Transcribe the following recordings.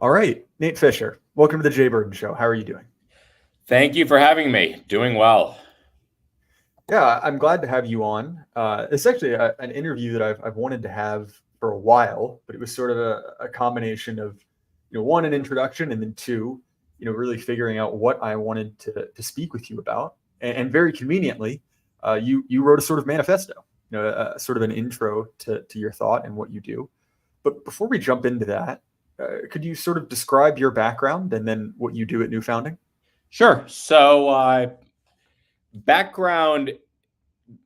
All right, Nate Fischer, welcome to the Jay Burden Show. How are you doing? Thank you for having me. Doing well. Yeah, I'm glad to have you on. It's actually an interview that I've wanted to have for a while, but it was sort of a combination of, one, an introduction, and then two, really figuring out what I wanted to speak with you about. And very conveniently, you wrote a sort of manifesto, sort of an intro to your thought and what you do. But before we jump into that, could you sort of describe your background and then what you do at New Founding? Sure. So, background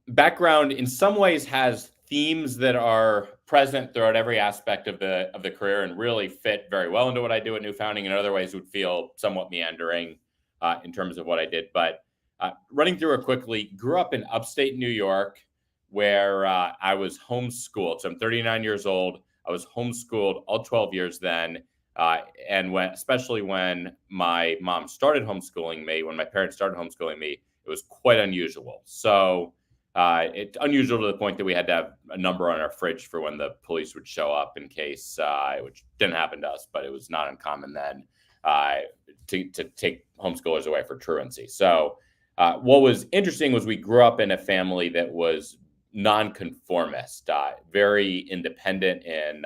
background in some ways has themes that are present throughout every aspect of the career and really fit very well into what I do at New Founding. In other ways, would feel somewhat meandering in terms of what I did. But running through it quickly, grew up in upstate New York, where I was homeschooled. So I'm 39 years old. I was homeschooled all 12 years then. Especially when my mom started homeschooling me, when my parents started homeschooling me, it was quite unusual. So it's unusual to the point that we had to have a number on our fridge for when the police would show up in case, which didn't happen to us, but it was not uncommon then to take homeschoolers away for truancy. So what was interesting was we grew up in a family that was nonconformist, very independent in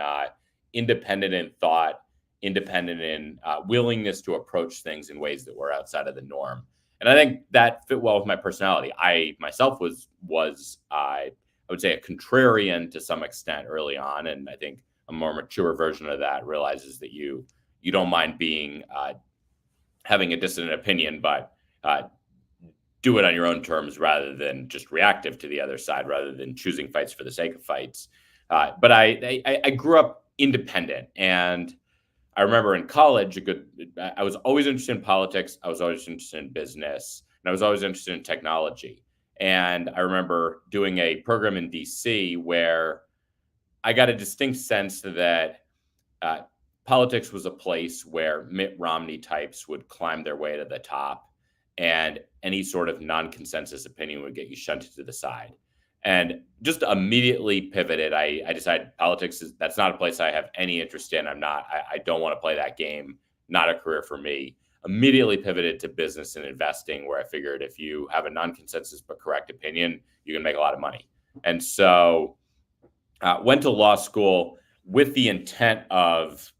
thought, independent in willingness to approach things in ways that were outside of the norm. And I think that fit well with my personality. I myself was I would say a contrarian to some extent early on, and I think a more mature version of that realizes that you don't mind being having a dissident opinion, but do it on your own terms rather than just reactive to the other side, rather than choosing fights for the sake of fights. But I grew up independent, and I remember in college, I was always interested in politics. I was always interested in business, and I was always interested in technology. And I remember doing a program in DC where I got a distinct sense that politics was a place where Mitt Romney types would climb their way to the top, and any sort of non-consensus opinion would get you shunted to the side. And just immediately pivoted. I decided that's not a place I have any interest in. I don't want to play that game. Not a career for me. Immediately pivoted to business and investing, where I figured if you have a non-consensus but correct opinion, you can make a lot of money. And so went to law school with the intent of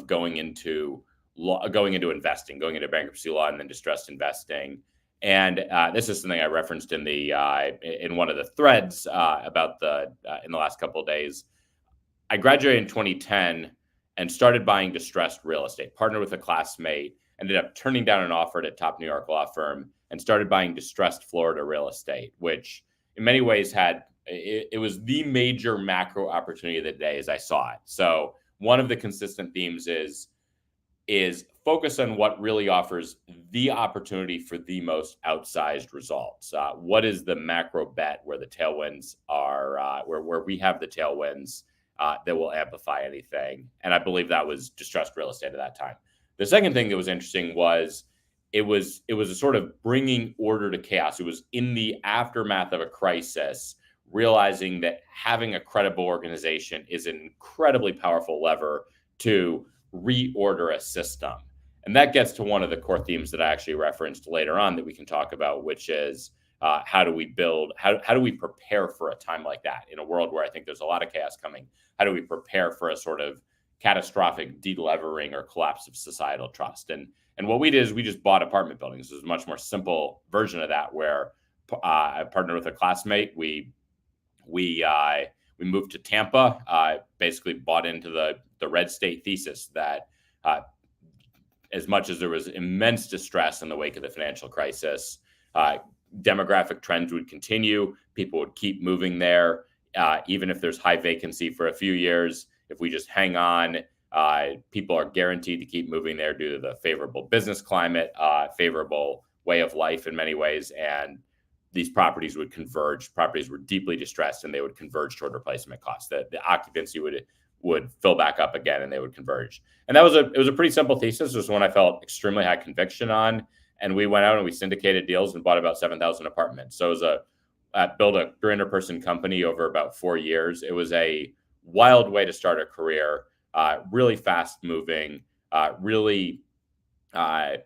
going into investing, going into bankruptcy law and then distressed investing. And this is something I referenced in in one of the threads about in the last couple of days. I graduated in 2010 and started buying distressed real estate. Partnered with a classmate, ended up turning down an offer at a top New York law firm, and started buying distressed Florida real estate, which in many ways it was the major macro opportunity of the day as I saw it. So one of the consistent themes is focus on what really offers the opportunity for the most outsized results. What is the macro bet where the tailwinds are, where we have the tailwinds that will amplify anything? And I believe that was distressed real estate at that time. The second thing that was interesting was it was a sort of bringing order to chaos. It was in the aftermath of a crisis, realizing that having a credible organization is an incredibly powerful lever to reorder a system. And that gets to one of the core themes that I actually referenced later on that we can talk about, which is how do we prepare for a time like that in a world where I think there's a lot of chaos coming? How do we prepare for a sort of catastrophic delevering or collapse of societal trust? And what we did is we just bought apartment buildings. It was a much more simple version of that, where I partnered with a classmate. We moved to Tampa, basically bought into the red state thesis that as much as there was immense distress in the wake of the financial crisis, demographic trends would continue. People would keep moving there, even if there's high vacancy for a few years. If we just hang on, people are guaranteed to keep moving there due to the favorable business climate, favorable way of life in many ways, and these properties would converge. Properties were deeply distressed, and they would converge toward replacement costs. The occupancy would fill back up again, and they would converge. And it was a pretty simple thesis. It was one I felt extremely high conviction on. And we went out and we syndicated deals and bought about 7,000 apartments. So it was built a 300-person company over about 4 years. It was a wild way to start a career, really fast moving, really, I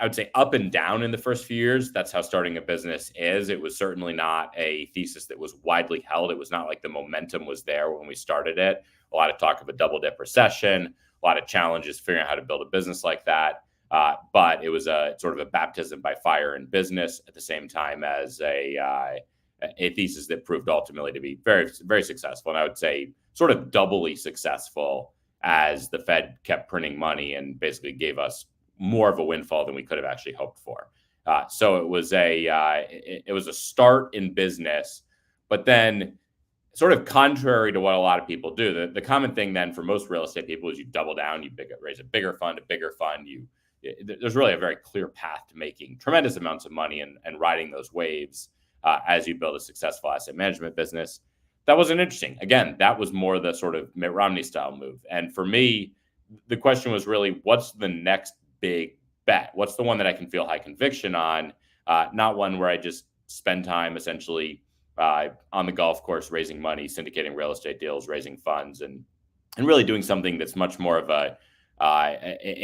would say up and down in the first few years. That's how starting a business is. It was certainly not a thesis that was widely held. It was not like the momentum was there when we started it. A lot of talk of a double dip recession, a lot of challenges figuring out how to build a business like that. But it was a sort of a baptism by fire in business at the same time as a thesis that proved ultimately to be very, very successful. And I would say sort of doubly successful as the Fed kept printing money and basically gave us more of a windfall than we could have actually hoped for. So it was a start in business, but then sort of contrary to what a lot of people do, the common thing then for most real estate people is you double down, you raise a bigger fund. There's really a very clear path to making tremendous amounts of money and riding those waves as you build a successful asset management business. That wasn't interesting. Again, that was more the sort of Mitt Romney style move. And for me, the question was really, what's the next big bet? What's the one that I can feel high conviction on? Not one where I just spend time essentially on the golf course raising money, syndicating real estate deals, raising funds, and really doing something that's much more of a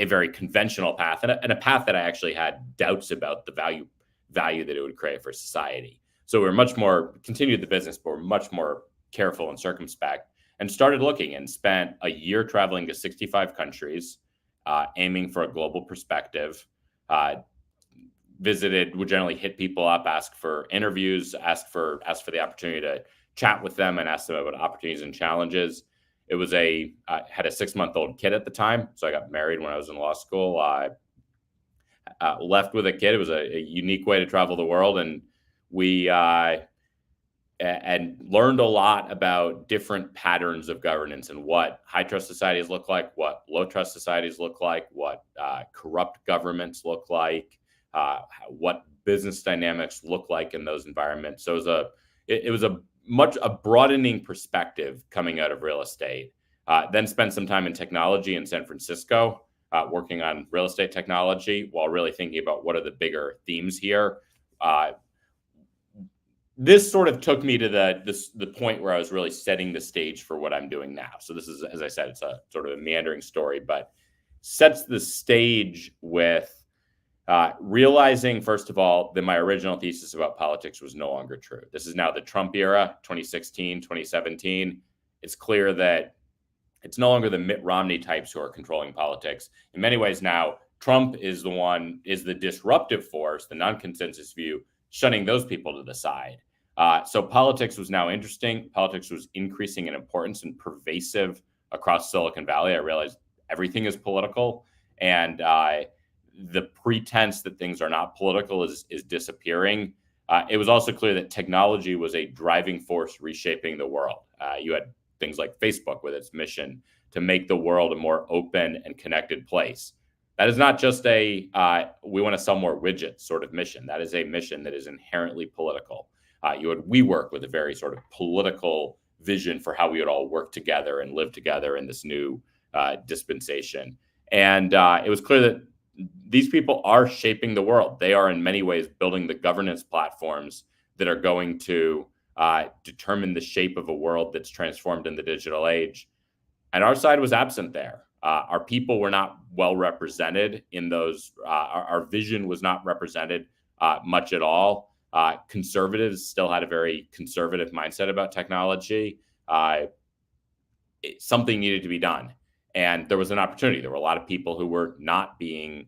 very conventional path and a path that I actually had doubts about the value that it would create for society. So we're much more continued the business, but we're much more careful and circumspect, and started looking and spent a year traveling to 65 countries, aiming for a global perspective. Would generally hit people up, ask for interviews, ask for the opportunity to chat with them and ask them about opportunities and challenges. It was I had a 6-month-old kid at the time, so I got married when I was in law school. I left with a kid. It was a unique way to travel the world, and we and learned a lot about different patterns of governance and what high trust societies look like, what low trust societies look like, what corrupt governments look like, what business dynamics look like in those environments. So it was a broadening perspective coming out of real estate. Then spent some time in technology in San Francisco, working on real estate technology while really thinking about what are the bigger themes here. This sort of took me to the point where I was really setting the stage for what I'm doing now. So this is, as I said, it's a sort of a meandering story, but sets the stage with realizing, first of all, that my original thesis about politics was no longer true. This is now the Trump era, 2016, 2017. It's clear that it's no longer the Mitt Romney types who are controlling politics. In many ways now, Trump is the disruptive force, the non-consensus view, shutting those people to the side. So politics was now interesting. Politics was increasing in importance and pervasive across Silicon Valley. I realized everything is political, and the pretense that things are not political is disappearing. It was also clear that technology was a driving force reshaping the world. You had things like Facebook with its mission to make the world a more open and connected place. That is not just we want to sell more widgets sort of mission. That is a mission that is inherently political. You had WeWork with a very sort of political vision for how we would all work together and live together in this new dispensation. And it was clear that these people are shaping the world. They are in many ways building the governance platforms that are going to determine the shape of a world that's transformed in the digital age. And our side was absent there. Our people were not well represented in those. Our vision was not represented much at all. Conservatives still had a very conservative mindset about technology. Something needed to be done. And there was an opportunity. There were a lot of people who were not they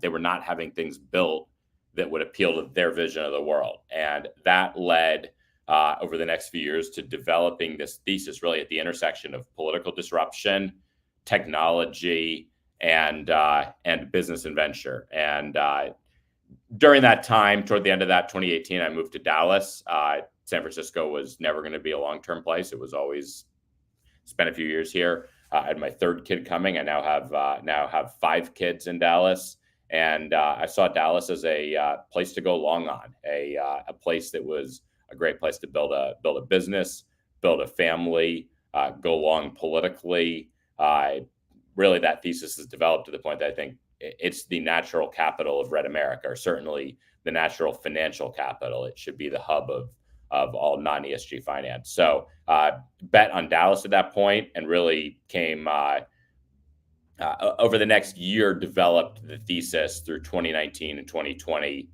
were not having things built that would appeal to their vision of the world. And that led over the next few years to developing this thesis really at the intersection of political disruption, technology, and business and venture. And during that time, toward the end of that 2018, I moved to Dallas. San Francisco was never going to be a long-term place. It was always spent a few years here. I had my third kid coming. I now have 5 kids in Dallas, and I saw Dallas as a place to go long on, a place that was a great place to build a business, build a family, go long politically. Really, that thesis has developed to the point that I think it's the natural capital of Red America, or certainly the natural financial capital. It should be the hub all non-ESG finance. So bet on Dallas at that point, and really came over the next year, developed the thesis through 2019 and 2020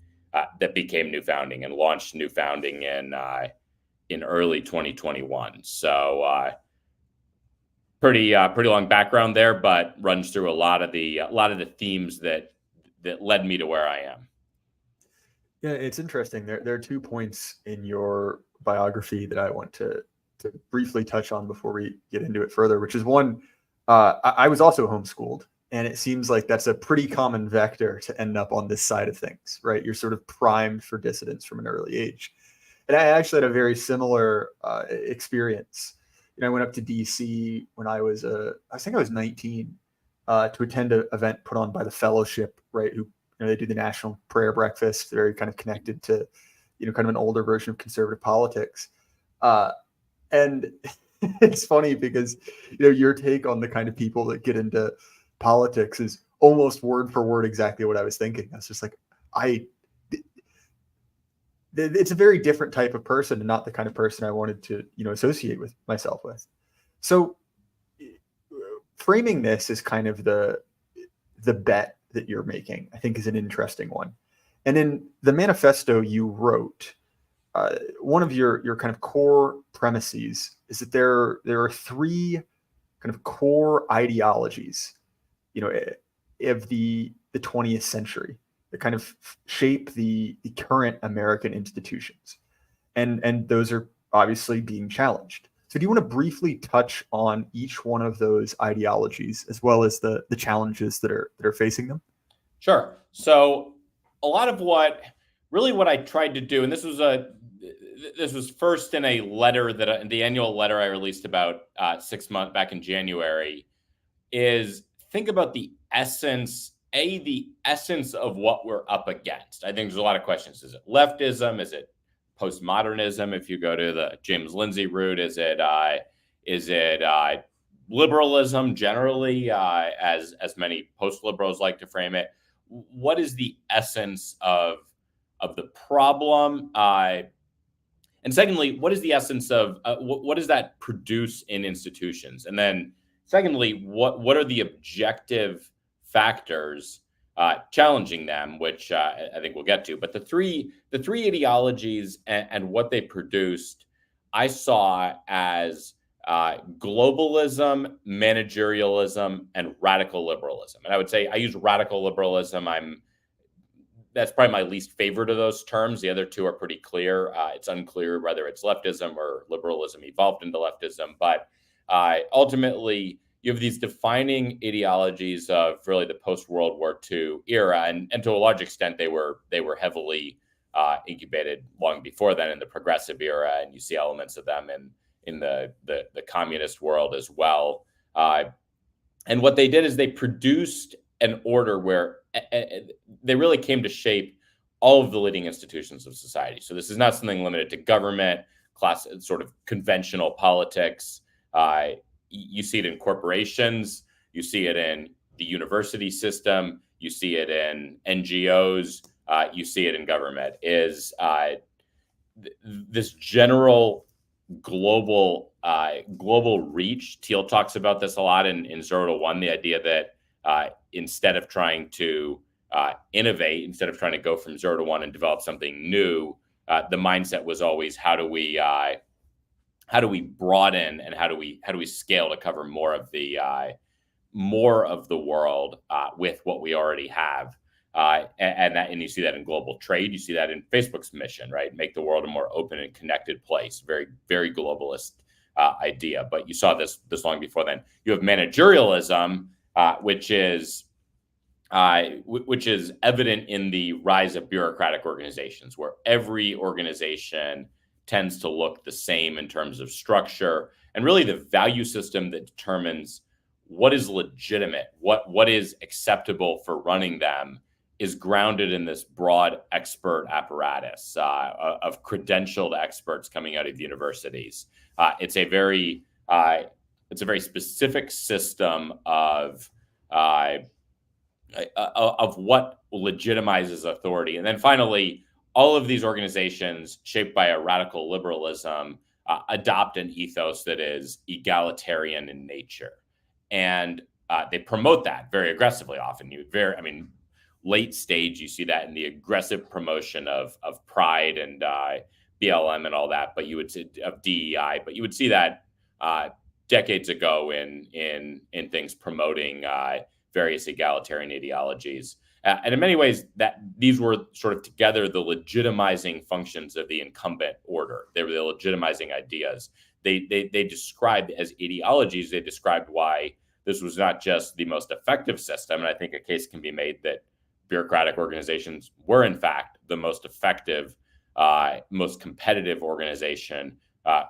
that became New Founding, and launched New Founding in early 2021. So pretty long background there, but runs through a lot of the themes that led me to where I am. Yeah, it's interesting. There are 2 points in your biography that I want to briefly touch on before we get into it further, which is one, I was also homeschooled, and it seems like that's a pretty common vector to end up on this side of things, right? You're sort of primed for dissidence from an early age. And I actually had a very similar experience. I went up to DC when I think I was 19, to attend an event put on by the Fellowship, right? Who, they do the National Prayer Breakfast, very kind of connected to, kind of an older version of conservative politics. And it's funny because, your take on the kind of people that get into politics is almost word for word exactly what I was thinking. I was just like, it's a very different type of person, and not the kind of person I wanted to, associate with myself with. So framing this as kind of the bet that you're making, I think, is an interesting one. And in the manifesto you wrote, one of your kind of core premises is that there are 3 kind of core ideologies, of the 20th century that kind of shape the current American institutions, and those are obviously being challenged. So do you want to briefly touch on each one of those ideologies, as well as the challenges that are facing them? Sure. So a lot of what I tried to do, and this was first in a letter the annual letter I released about 6 months back in January, is think about the essence of what we're up against. I think there's a lot of questions. Is it leftism? Is it postmodernism? If you go to the James Lindsay route, is it liberalism generally, as many post-liberals like to frame it? What is the essence of the problem? And secondly, what is the essence of what does that produce in institutions? And then secondly, what are the objective factors challenging them, which I think we'll get to. But the three ideologies and what they produced, I saw as globalism, managerialism, and radical liberalism. And I would say I use radical liberalism. That's probably my least favorite of those terms. The other 2 are pretty clear. It's unclear whether it's leftism or liberalism evolved into leftism. But ultimately, you have these defining ideologies of really the post-World War II era, and to a large extent, they were heavily incubated long before then in the progressive era, and you see elements of them in the communist world as well. And what they did is they produced an order where they really came to shape all of the leading institutions of society. So this is not something limited to government, class, sort of conventional politics. You see it in corporations, you see it in the university system, you see it in NGOs, you see it in government, is this general global reach. Thiel talks about this a lot in 0 to 1, the idea that instead of trying to innovate, instead of trying to go from 0 to 1 and develop something new, the mindset was always how do we broaden and how do we scale to cover more of the world with what we already have, and you see that in global trade. You see that in Facebook's mission, right? Make the world a more open and connected place. Very, very globalist idea. But you saw this long before then. You have managerialism, which is evident in the rise of bureaucratic organizations, where every organization tends to look the same in terms of structure, and really the value system that determines what is legitimate, what is acceptable for running them, is grounded in this broad expert apparatus of credentialed experts coming out of universities. It's a very specific system of what legitimizes authority. And then finally, all of these organizations shaped by a radical liberalism adopt an ethos that is egalitarian in nature. And they promote that very aggressively often. Late stage, you see that in the aggressive promotion of pride and BLM and all that, but you would see of DEI, but you would see that decades ago in things promoting various egalitarian ideologies. And in many ways, that these were sort of together the legitimizing functions of the incumbent order. They were the legitimizing ideas. They described as ideologies, they described why this was not just the most effective system. And I think a case can be made that bureaucratic organizations were, in fact, the most effective, most competitive organization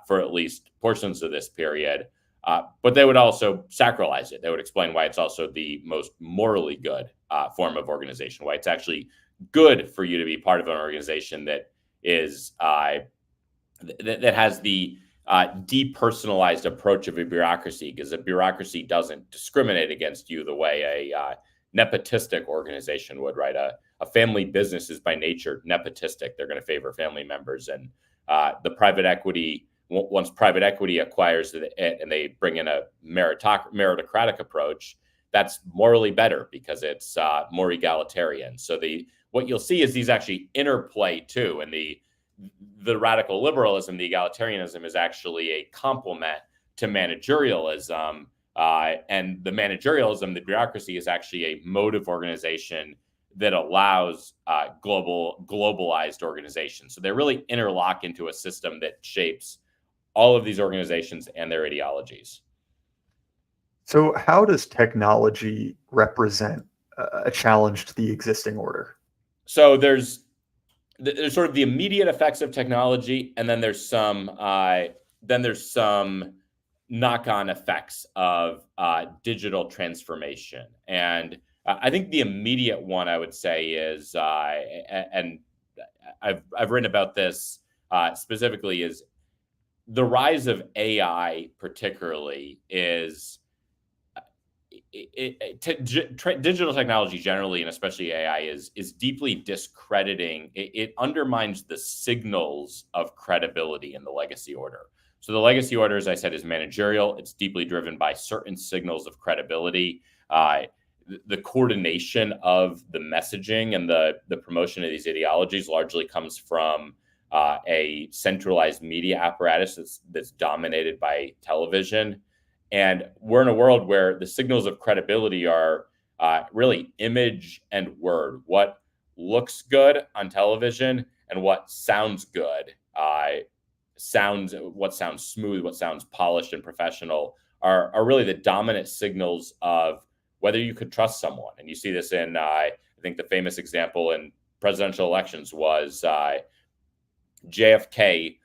for at least portions of this period. But they would also sacralize it. They would explain why it's also the most morally good form of organization, why it's actually good for you to be part of an organization that is that has the depersonalized approach of a bureaucracy, because a bureaucracy doesn't discriminate against you the way a nepotistic organization would, right? A family business is by nature nepotistic. They're going to favor family members, and the private equity. Once private equity acquires it and they bring in a meritocratic approach, that's morally better because it's more egalitarian. So what you'll see is these actually interplay too, and the radical liberalism, the egalitarianism, is actually a complement to managerialism, and the managerialism, the bureaucracy, is actually a mode of organization that allows globalized organization. So they really interlock into a system that shapes all of these organizations and their ideologies. So how does technology represent a challenge to the existing order? So there's sort of the immediate effects of technology, and then there's some knock-on effects of digital transformation. And I think the immediate one I would say is, and I've written about this specifically, is the rise of AI, particularly, is digital technology generally, and especially AI, is deeply discrediting. It undermines the signals of credibility in the legacy order. So the legacy order, as I said, is managerial. It's deeply driven by certain signals of credibility. The coordination of the messaging and the promotion of these ideologies largely comes from a centralized media apparatus that's dominated by television. And we're in a world where the signals of credibility are really image and word. What looks good on television and what sounds good, what sounds smooth, what sounds polished and professional are really the dominant signals of whether you could trust someone. And you see this in, I think the famous example in presidential elections was JFK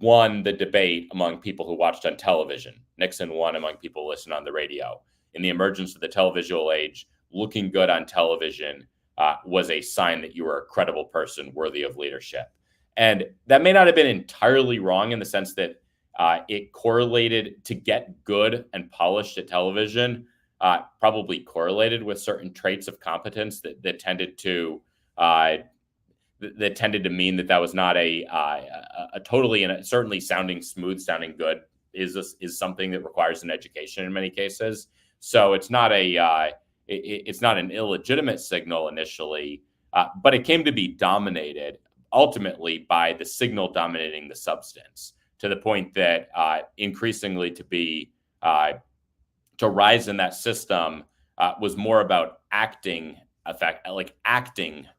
won the debate among people who watched on television. Nixon won among people who listened on the radio. In the emergence of the televisual age, looking good on television was a sign that you were a credible person worthy of leadership. And that may not have been entirely wrong in the sense that it correlated to get good and polished at television, probably correlated with certain traits of competence that tended to mean that was not a totally, and certainly sounding smooth, sounding good is something that requires an education in many cases. So it's not it's not an illegitimate signal initially, but it came to be dominated ultimately by the signal dominating the substance, to the point that increasingly to rise in that system was more about acting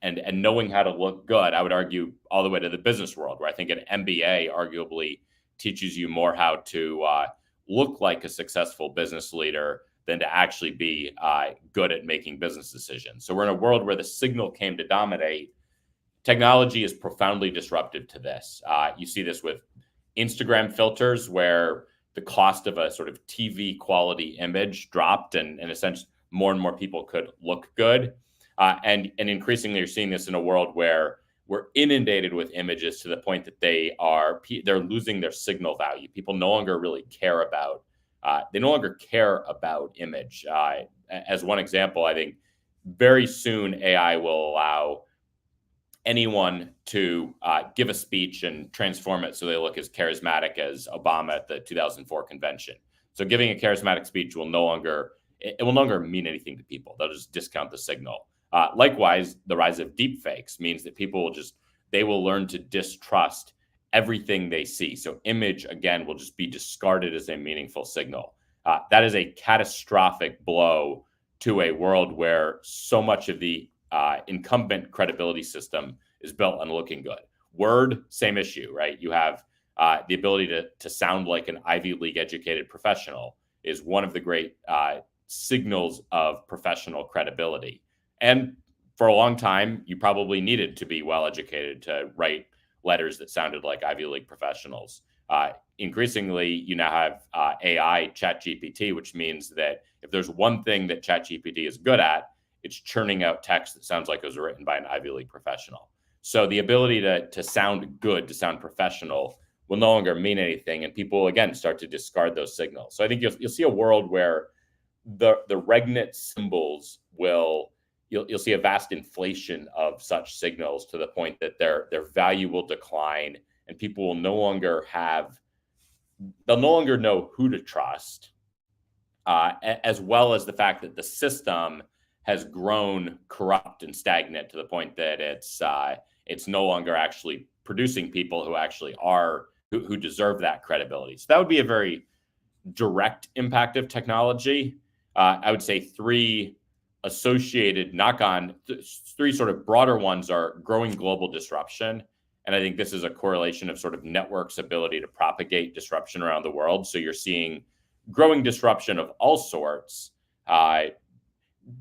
and knowing how to look good. I would argue all the way to the business world, where I think an MBA arguably teaches you more how to look like a successful business leader than to actually be good at making business decisions. So we're in a world where the signal came to dominate. Technology is profoundly disruptive to this. You see this with Instagram filters, where the cost of a sort of TV quality image dropped, and essentially more and more people could look good. And increasingly, you're seeing this in a world where we're inundated with images to the point that they're losing their signal value. People no longer really care about image. As one example, I think very soon AI will allow anyone to give a speech and transform it so they look as charismatic as Obama at the 2004 convention. So giving a charismatic speech will no longer mean anything to people. They'll just discount the signal. Likewise, the rise of deepfakes means that people will learn to distrust everything they see. So image, again, will just be discarded as a meaningful signal. That is a catastrophic blow to a world where so much of the incumbent credibility system is built on looking good. Word, same issue, right? You have the ability to sound like an Ivy League educated professional is one of the great signals of professional credibility. And for a long time, you probably needed to be well educated to write letters that sounded like Ivy League professionals. Increasingly, you now have AI, ChatGPT, which means that if there's one thing that ChatGPT is good at, it's churning out text that sounds like it was written by an Ivy League professional. So the ability to sound good, to sound professional, will no longer mean anything, and people again start to discard those signals. So I think you'll see a world where the regnant symbols you'll see a vast inflation of such signals to the point that their value will decline, and people will no longer know who to trust, as well as the fact that the system has grown corrupt and stagnant to the point that it's no longer actually producing people who actually who deserve that credibility. So that would be a very direct impact of technology. I would say three associated three sort of broader ones are growing global disruption. And I think this is a correlation of sort of networks' ability to propagate disruption around the world. So you're seeing growing disruption of all sorts,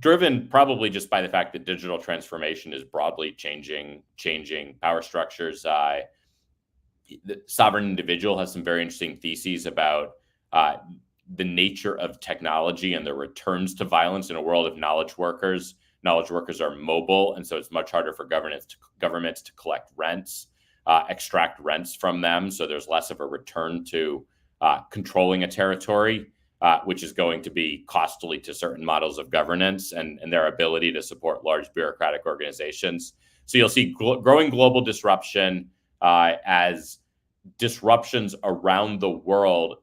driven probably just by the fact that digital transformation is broadly changing power structures. The Sovereign Individual has some very interesting theses about the nature of technology and the returns to violence in a world of knowledge workers. Knowledge workers are mobile, and so it's much harder for governments to collect rents, extract rents from them. So there's less of a return to controlling a territory, which is going to be costly to certain models of governance and their ability to support large bureaucratic organizations. So you'll see growing global disruption as disruptions around the world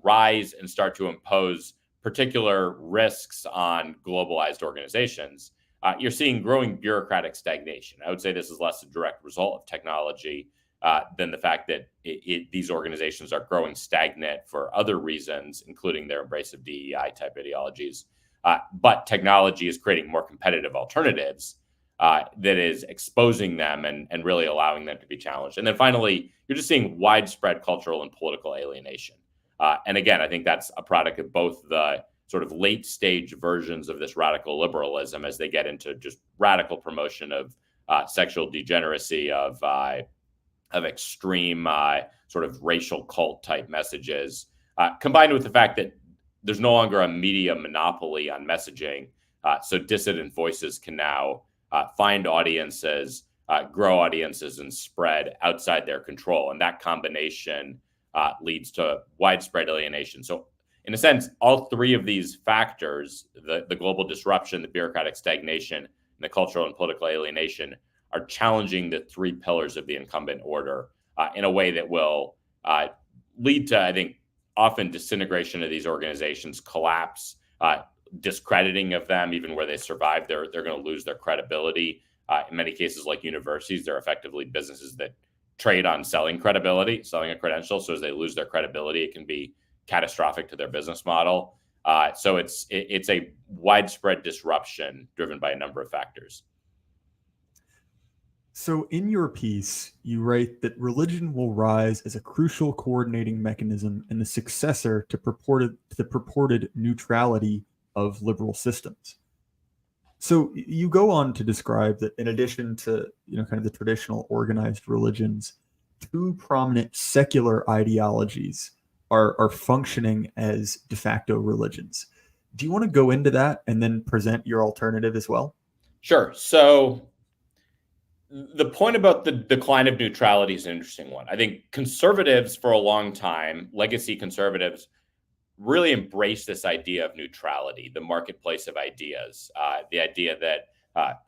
rise and start to impose particular risks on globalized organizations. You're seeing growing bureaucratic stagnation. I would say this is less a direct result of technology than the fact that these organizations are growing stagnant for other reasons, including their embrace of DEI type ideologies. But technology is creating more competitive alternatives that is exposing them and really allowing them to be challenged. And then finally, you're just seeing widespread cultural and political alienation. And again, I think that's a product of both the sort of late stage versions of this radical liberalism as they get into just radical promotion of sexual degeneracy, of extreme sort of racial cult type messages, combined with the fact that there's no longer a media monopoly on messaging. So dissident voices can now find audiences, grow audiences, and spread outside their control. And that combination leads to widespread alienation. So in a sense, all three of these factors, the global disruption, the bureaucratic stagnation, and the cultural and political alienation, are challenging the three pillars of the incumbent order in a way that will lead to, I think, often disintegration of these organizations, collapse, discrediting of them. Even where they survive, they're going to lose their credibility. In many cases, like universities, they're effectively businesses that trade on selling credibility, selling a credential. So as they lose their credibility, it can be catastrophic to their business model. So it's a widespread disruption driven by a number of factors. So in your piece, you write that religion will rise as a crucial coordinating mechanism and the successor to the purported neutrality of liberal systems. So you go on to describe that in addition to kind of the traditional organized religions, two prominent secular ideologies are functioning as de facto religions. Do you want to go into that and then present your alternative as well? Sure. So the point about the decline of neutrality is an interesting one. I think conservatives for a long time, legacy conservatives, really embraced this idea of neutrality, the marketplace of ideas, the idea that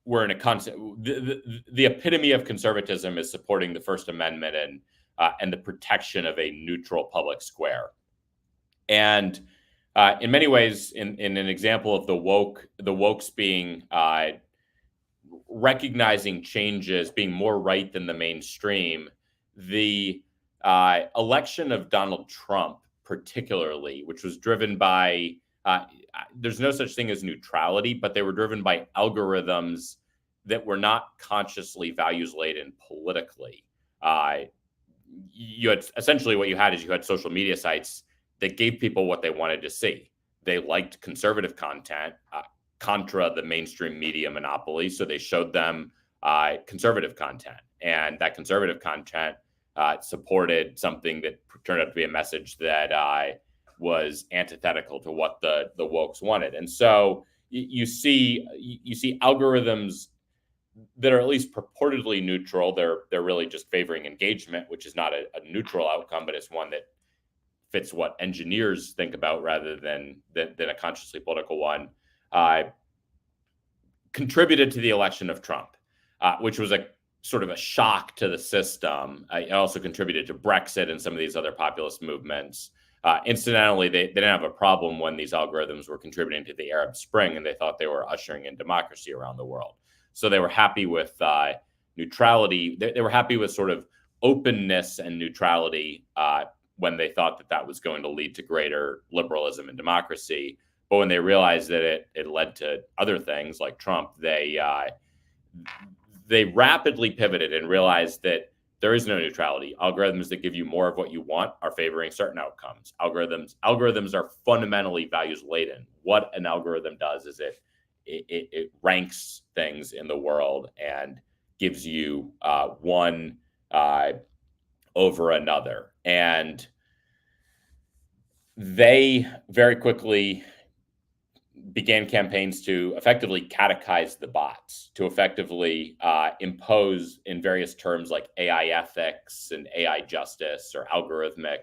we're in a constant. The epitome of conservatism is supporting the First Amendment and the protection of a neutral public square. And in many ways, in an example of the wokes being recognizing changes, being more right than the mainstream, the election of Donald Trump, particularly, which was driven by there's no such thing as neutrality, but they were driven by algorithms that were not consciously values laden politically. You had essentially what you had is you had social media sites that gave people what they wanted to see. They liked conservative content contra the mainstream media monopoly, so they showed them conservative content, and that conservative content supported something that turned out to be a message that was antithetical to what the wokes wanted. And so you see algorithms that are at least purportedly neutral. They're really just favoring engagement, which is not a neutral outcome, but it's one that fits what engineers think about rather than a consciously political one. Contributed to the election of Trump, which was a sort of a shock to the system. It also contributed to Brexit and some of these other populist movements. Incidentally, they didn't have a problem when these algorithms were contributing to the Arab Spring, and they thought they were ushering in democracy around the world. So they were happy with neutrality. They were happy with sort of openness and neutrality when they thought that was going to lead to greater liberalism and democracy. But when they realized that it led to other things like Trump, they rapidly pivoted and realized that there is no neutrality. Algorithms that give you more of what you want are favoring certain outcomes. Algorithms are fundamentally values laden. What an algorithm does is it ranks things in the world and gives you one over another. And they very quickly began campaigns to effectively catechize the bots, to effectively impose in various terms like AI ethics and AI justice or algorithmic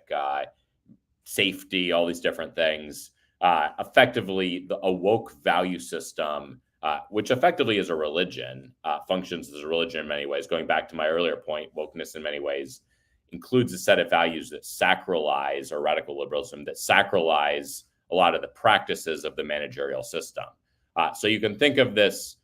safety, all these different things. Effectively, a woke value system, which effectively is a religion, functions as a religion in many ways. Going back to my earlier point, wokeness in many ways includes a set of values that sacralize, or radical liberalism, that sacralize a lot of the practices of the managerial system. So you can think of this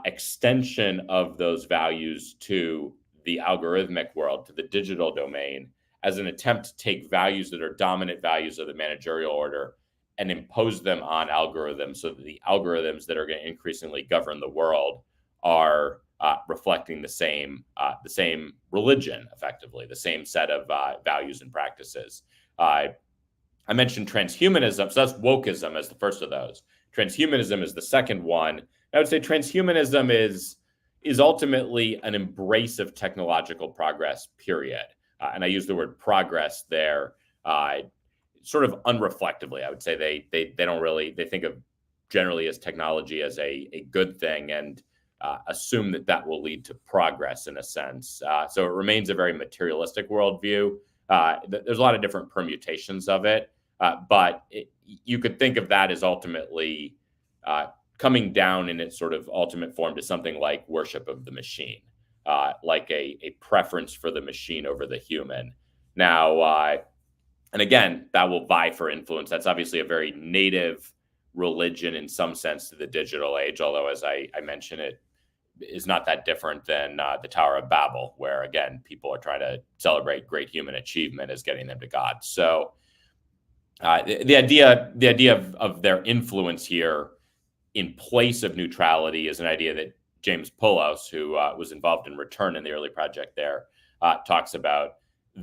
extension of those values to the algorithmic world, to the digital domain, as an attempt to take values that are dominant values of the managerial order and impose them on algorithms, so that the algorithms that are going to increasingly govern the world are reflecting the same religion, effectively, the same set of values and practices. I mentioned transhumanism, so that's wokeism as the first of those. Transhumanism is the second one. I would say transhumanism is ultimately an embrace of technological progress, period. And I use the word progress there sort of unreflectively. I would say they don't really, they think of generally as technology as a good thing, and assume that will lead to progress in a sense. So it remains a very materialistic worldview. There's a lot of different permutations of it, but you could think of that as ultimately coming down in its sort of ultimate form to something like worship of the machine, like a preference for the machine over the human. Now, and again, that will vie for influence. That's obviously a very native religion in some sense to the digital age, although, as I mentioned, it is not that different than the Tower of Babel, where, again, people are trying to celebrate great human achievement as getting them to God. So the idea of their influence here in place of neutrality is an idea that James Poulos, who was involved in Return in the early project there, talks about,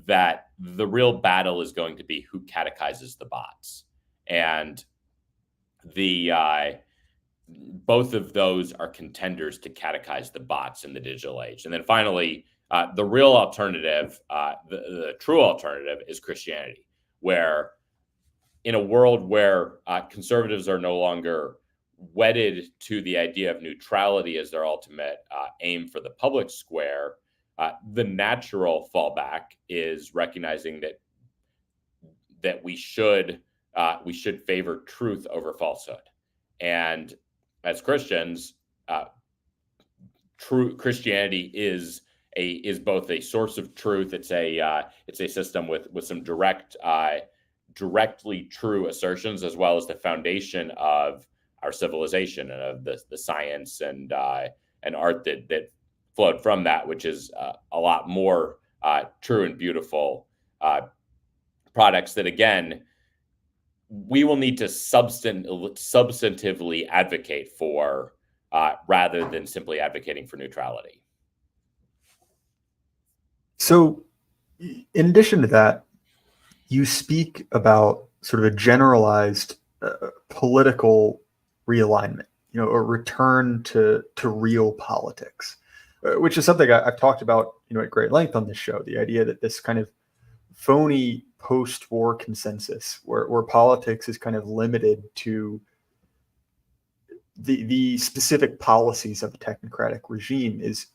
that the real battle is going to be who catechizes the bots. And both of those are contenders to catechize the bots in the digital age. And then finally, the real alternative, the true alternative, is Christianity, where in a world where conservatives are no longer wedded to the idea of neutrality as their ultimate aim for the public square, the natural fallback is recognizing that we should favor truth over falsehood. And as Christians, true Christianity is both a source of truth. It's a system with some directly true assertions, as well as the foundation of our civilization and of the science and art that flowed from that, which is a lot more true and beautiful products that, again, we will need to substantively advocate for rather than simply advocating for neutrality. So, in addition to that, you speak about sort of a generalized political realignment, a return to real politics, which is something I've talked about, at great length on this show. The idea that this kind of phony post-war consensus, where politics is kind of limited to the specific policies of a technocratic regime, is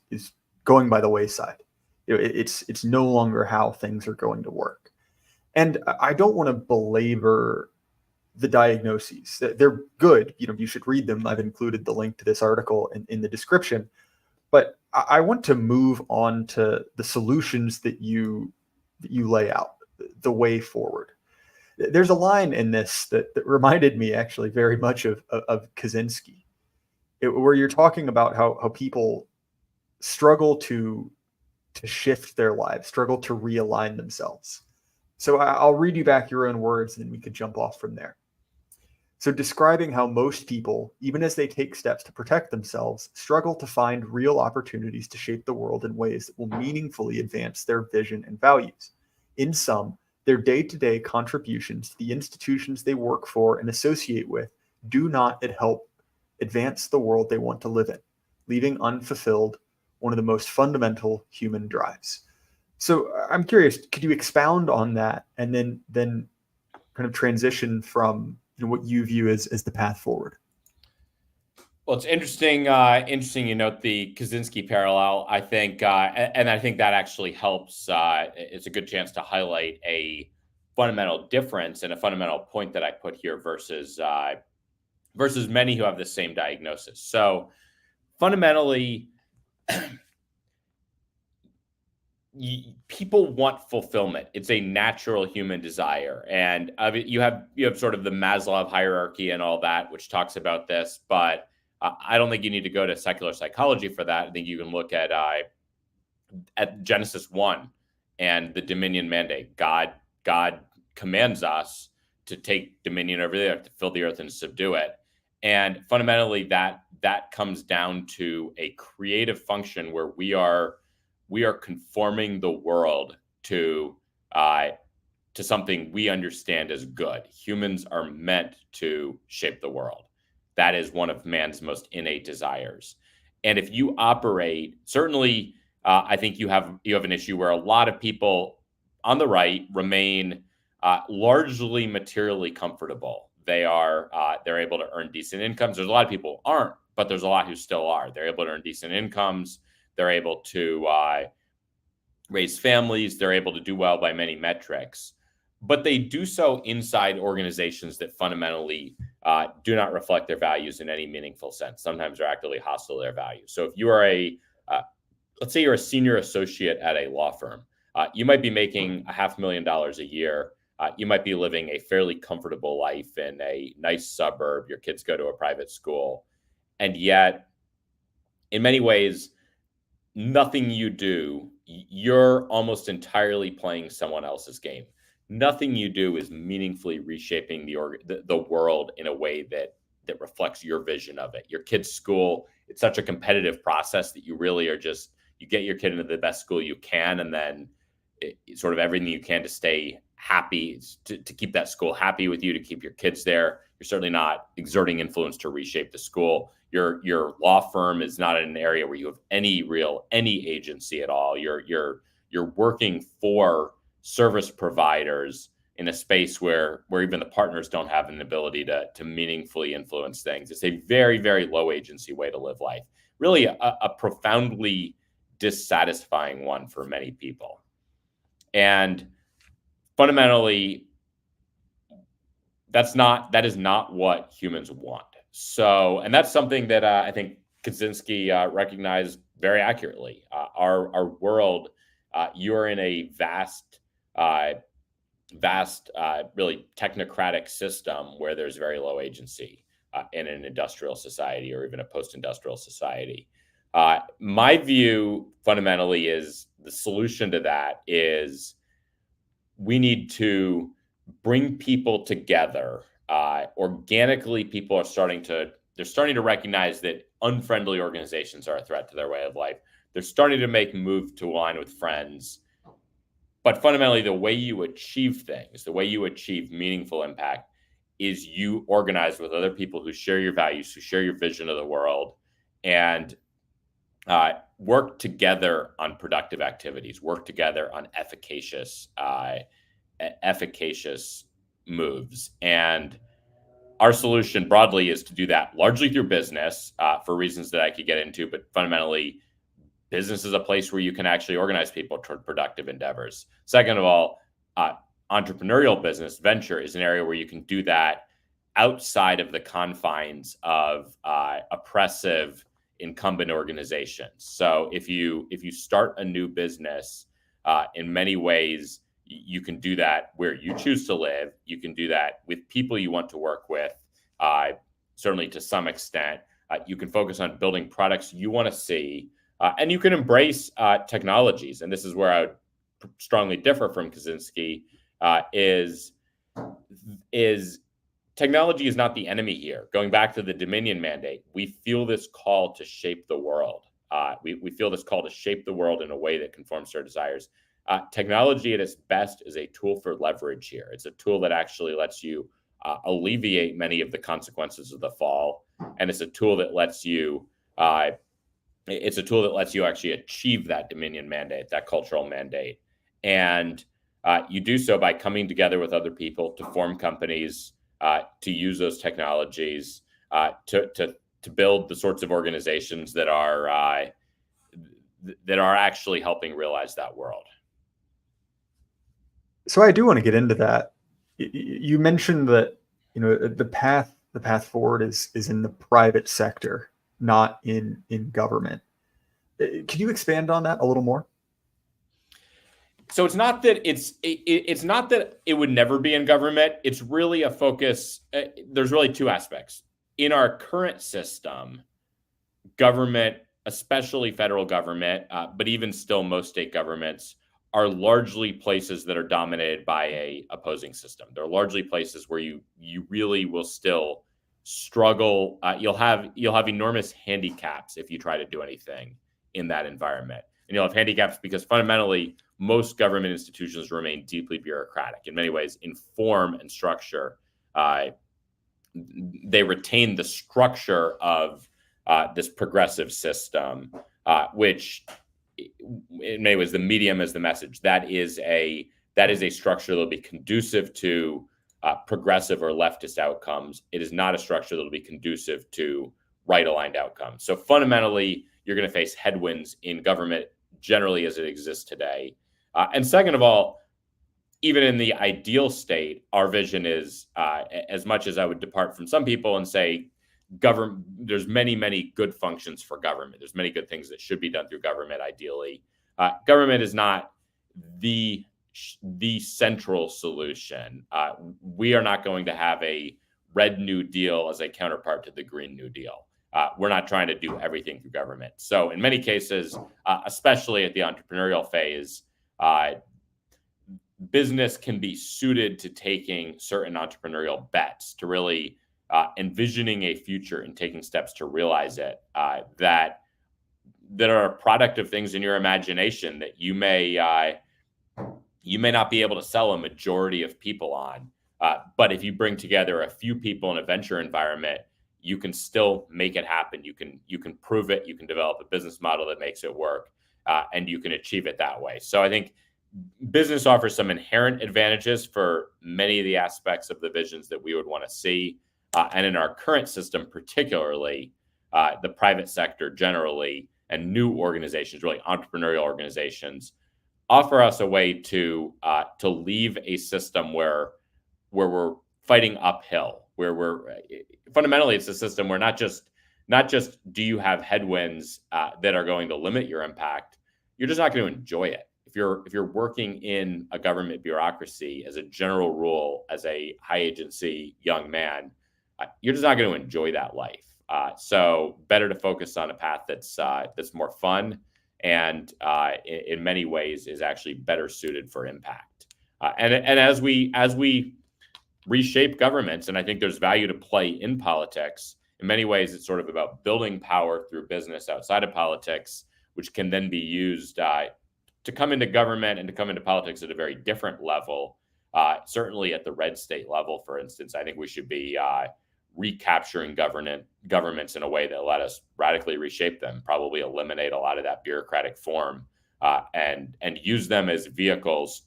going by the wayside. It's no longer how things are going to work. And I don't want to belabor the diagnoses. They're good. You should read them. I've included the link to this article in the description. But I want to move on to the solutions that you lay out, the way forward. There's a line in this that reminded me actually very much of Kaczynski, where you're talking about how people struggle to shift their lives, struggle to realign themselves. So I'll read you back your own words, and then we could jump off from there. So, describing how most people, even as they take steps to protect themselves, struggle to find real opportunities to shape the world in ways that will meaningfully advance their vision and values. In sum, their day-to-day contributions to the institutions they work for and associate with do not help advance the world they want to live in, leaving unfulfilled one of the most fundamental human drives. So I'm curious, could you expound on that and then kind of transition from what you view as the path forward? Well, it's interesting. Interesting. You note the Kaczynski parallel. I think, and I think that actually helps. It's a good chance to highlight a fundamental difference and a fundamental point that I put here versus many who have the same diagnosis. So, fundamentally, people want fulfillment. It's a natural human desire, and you have sort of the Maslow hierarchy and all that, which talks about this. But I don't think you need to go to secular psychology for that. I think you can look at Genesis 1 and the dominion mandate. God commands us to take dominion over the earth, to fill the earth and subdue it. And fundamentally, that comes down to a creative function where we are conforming the world to something we understand as good. Humans are meant to shape the world. That is one of man's most innate desires. And if you operate, certainly, I think you have an issue where a lot of people on the right remain largely materially comfortable. They're able to earn decent incomes. There's a lot of people who aren't, but there's a lot who still are. They're able to earn decent incomes. They're able to raise families. They're able to do well by many metrics, but they do so inside organizations that fundamentally do not reflect their values in any meaningful sense. Sometimes they're actively hostile to their values. So if you are let's say you're a senior associate at a law firm, you might be making $500,000 a year. You might be living a fairly comfortable life in a nice suburb. Your kids go to a private school. And yet, in many ways, nothing you do, you're almost entirely playing someone else's game. Nothing you do is meaningfully reshaping the world in a way that reflects your vision of it. Your kid's school, it's such a competitive process that you really are you get your kid into the best school you can, and then sort of everything you can to stay happy, to keep that school happy with you, to keep your kids there. You're certainly not exerting influence to reshape the school. Your law firm is not in an area where you have any agency at all. You're working for service providers in a space where even the partners don't have an ability to meaningfully influence things. It's a very, very low agency way to live life. Really a profoundly dissatisfying one for many people. And fundamentally, that is not what humans want. So, and that's something that I think Kaczynski recognized very accurately. Our world, you are in a vast, really technocratic system where there's very low agency in an industrial society or even a post-industrial society. My view fundamentally is the solution to that is we need to bring people together. Organically, people are starting to recognize that unfriendly organizations are a threat to their way of life. They're starting to make moves to align with friends. But fundamentally, the way you achieve things, the way you achieve meaningful impact is you organize with other people who share your values, who share your vision of the world, and work together on productive activities, work together on efficacious moves. And our solution broadly is to do that largely through business for reasons that I could get into, but fundamentally, business is a place where you can actually organize people toward productive endeavors. Second of all, entrepreneurial business venture is an area where you can do that outside of the confines of oppressive incumbent organizations. So if you start a new business, in many ways, you can do that where you choose to live. You can do that with people you want to work with, certainly to some extent. You can focus on building products you want to see, and you can embrace technologies. And this is where I would strongly differ from Kaczynski, is technology is not the enemy here. Going back to the Dominion mandate, we feel this call to shape the world. We feel this call to shape the world in a way that conforms to our desires. Technology at its best is a tool for leverage here. It's a tool that actually lets you alleviate many of the consequences of the fall, and it's a tool that lets you actually achieve that Dominion mandate, that cultural mandate, and you do so by coming together with other people to form companies, to use those technologies, to build the sorts of organizations that are actually helping realize that world. So I do want to get into that. You mentioned that the path forward is in the private sector, not in government. Could you expand on that a little more? So it's not that it would never be in government. It's really a focus. There's really two aspects. In our current system, government, especially federal government, but even still most state governments, are largely places that are dominated by a opposing system. They're largely places where you really will still struggle. You'll have enormous handicaps if you try to do anything in that environment. And you'll have handicaps because fundamentally, most government institutions remain deeply bureaucratic. In many ways, in form and structure, they retain the structure of this progressive system, which in many ways, the medium is the message. That is a structure that will be conducive to progressive or leftist outcomes. It is not a structure that will be conducive to right-aligned outcomes. So fundamentally, you're going to face headwinds in government generally as it exists today. And second of all, even in the ideal state, our vision is, as much as I would depart from some people and say, there's many good functions for government. There's many good things that should be done through government. Ideally, government is not the central solution. We are not going to have a Red New Deal as a counterpart to the Green New Deal. We're not trying to do everything through government. So in many cases, especially at the entrepreneurial phase, business can be suited to taking certain entrepreneurial bets, to really envisioning a future and taking steps to realize it, that are a product of things in your imagination that you may not be able to sell a majority of people on. But if you bring together a few people in a venture environment, you can still make it happen. You can prove it. You can develop a business model that makes it work, and you can achieve it that way. So I think business offers some inherent advantages for many of the aspects of the visions that we would want to see. And in our current system, particularly, the private sector generally, and new organizations, really entrepreneurial organizations, offer us a way to leave a system where we're fighting uphill, where fundamentally it's a system where not just not just do you have headwinds that are going to limit your impact, you're just not going to enjoy it. If you're working in a government bureaucracy, as a general rule, as a high agency young man, you're just not going to enjoy that life. So better to focus on a path that's more fun and in many ways is actually better suited for impact. And as we reshape governments, and I think there's value to play in politics. In many ways, it's sort of about building power through business outside of politics, which can then be used to come into government and to come into politics at a very different level. Certainly at the red state level, for instance, I think we should be recapturing governments in a way that let us radically reshape them, probably eliminate a lot of that bureaucratic form, and use them as vehicles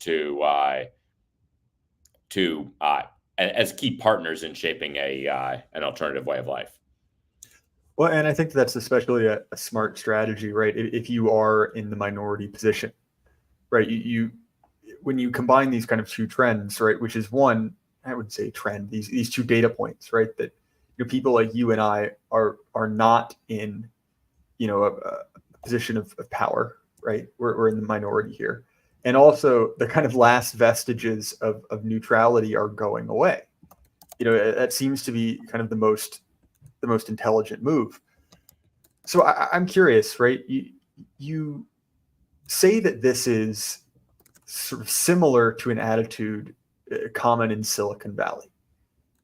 as key partners in shaping an alternative way of life. Well, and I think that's especially a smart strategy, right? If you are in the minority position, right? You when you combine these kind of two trends, right? Which is one, I would say trend, these two data points, right? That people like you and I are not in, a position of power, right? We're in the minority here. And also the kind of last vestiges of neutrality are going away. That seems to be kind of the most intelligent move. So I'm curious, right? You say that this is sort of similar to an attitude common in Silicon Valley,